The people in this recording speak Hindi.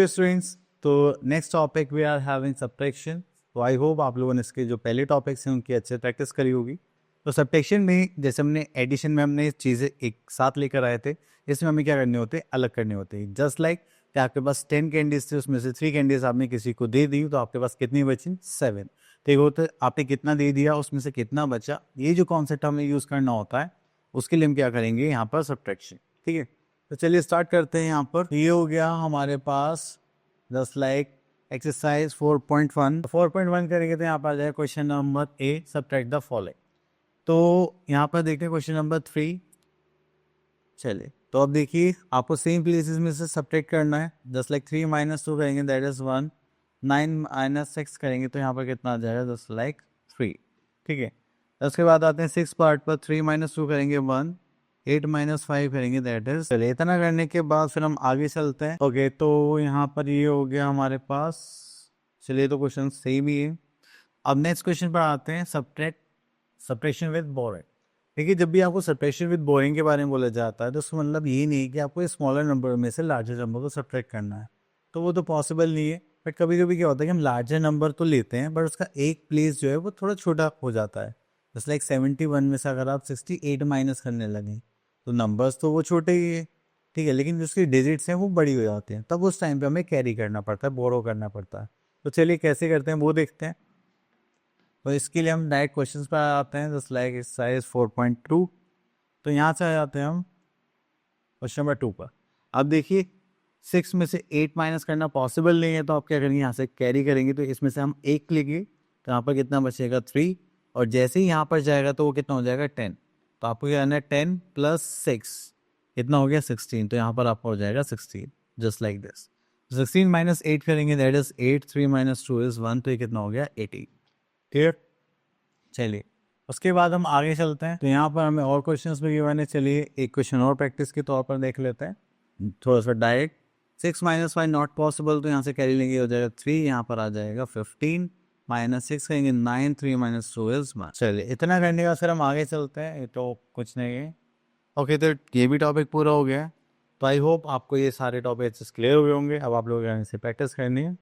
डियर स्टूडेंट्स, तो next topic we are having subtraction. तो आई होप आप लोगों ने इसके जो पहले टॉपिक्स हैं उनकी अच्छे प्रैक्टिस करी होगी। तो सब्ट्रैक्शन में जैसे हमने एडिशन में हमने चीज़ें एक साथ लेकर आए थे, इसमें हमें क्या करने होते हैं, अलग करने होते हैं। जस्ट लाइक कि आपके पास 10 कैंडीज थे, उसमें से 3 कैंडीज आपने किसी को दे दी, तो आपके पास कितनी बची? 7। तो वो आपने कितना दे दिया, उसमें से कितना बचा, ये जो कॉन्सेप्ट हमें यूज़ करना होता है, उसके लिए हम क्या करेंगे यहाँ पर? सब्ट्रैक्शन। ठीक है, तो चलिए स्टार्ट करते हैं। यहाँ पर ये हो गया हमारे पास जस्ट लाइक एक्सरसाइज 4.1 करेंगे तो यहाँ पर आ जाएगा question number A, subtract the following. तो यहाँ पर देखते हैं क्वेश्चन नंबर 3। चलिए, तो अब देखिए आपको सेम प्लेसेस में से सब्ट्रैक्ट करना है। जस्ट लाइक 3 - 2 करेंगे दैट इज 1, 9 - 6 करेंगे तो यहाँ पर कितना आ जाएगा? Just like 3। ठीक है, उसके बाद आते हैं 6 पार्ट पर। 3 - 2 करेंगे 1, 8 - 5 करेंगे दैट इज। चलिए, इतना करने के बाद फिर हम आगे चलते हैं। ओके, तो यहाँ पर ये हो गया हमारे पास। चलिए, तो क्वेश्चन सेम ही है। अब नेक्स्ट क्वेश्चन पर आते हैं, सब्ट्रैक्शन विद बोरिंग। देखिए, जब भी आपको सब्ट्रैक्शन विद बोरिंग के बारे में बोला जाता है तो उसका मतलब ये नहीं है कि आपको स्मॉलर नंबर में से लार्जर नंबर को सब्ट्रैक्ट करना है, तो वो तो पॉसिबल नहीं है। बट कभी कभी क्या होता है कि हम लार्जर नंबर तो लेते हैं बट उसका एक प्लेस जो है वो थोड़ा छोटा हो जाता है। जैसे लाइक 71 में से अगर आप 68 माइनस करने लगें तो नंबर्स तो वो छोटे ही है, ठीक है, लेकिन जो उसकी डिजिट्स हैं वो बड़ी हो जाती हैं। तब उस टाइम पे हमें कैरी करना पड़ता है, बोरो करना पड़ता है। तो चलिए कैसे करते हैं वो देखते हैं। तो इसके लिए हम डायरेक्ट क्वेश्चंस पर आते हैं। Just like exercise 4.2। तो यहाँ से आ जाते हैं हम क्वेश्चन नंबर 2 पर। अब देखिए, 6 में से 8 माइनस करना पॉसिबल नहीं है, तो आप क्या करेंगे? यहाँ से कैरी करेंगे, तो इसमें से हम 1 लेंगे तो यहाँ पर कितना बचेगा? 3। और जैसे ही यहाँ पर जाएगा तो वो कितना हो जाएगा? 10। तो आपको क्या करना है? 10 + 6 कितना हो गया? 16। तो यहाँ पर आपका हो जाएगा 16, जस्ट लाइक दिस। 16 - 8 करेंगे दैट इज 8। 3 - 2 इज 1, तो ये कितना हो गया? 18। क्लियर? चलिए, उसके बाद हम आगे चलते हैं। तो यहाँ पर हमें और क्वेश्चंस भी गिवन है। चलिए, एक क्वेश्चन और प्रैक्टिस के तौर पर देख लेते हैं, थोड़ा सा डायरेक्ट। 6 - 5 नॉट पॉसिबल, तो यहाँ से कैरी लेंगे, हो जाएगा 3। यहाँ पर आ जाएगा 15 - 6 करेंगे 9। 3 - 2 इज 1। चलिए, इतना करने का फिर हम आगे चलते हैं। ये तो कुछ नहीं है। ओके, तो ये भी टॉपिक पूरा हो गया। तो आई होप आपको ये सारे टॉपिक्स क्लियर हुए होंगे। अब आप लोगों को इसे प्रैक्टिस करनी है।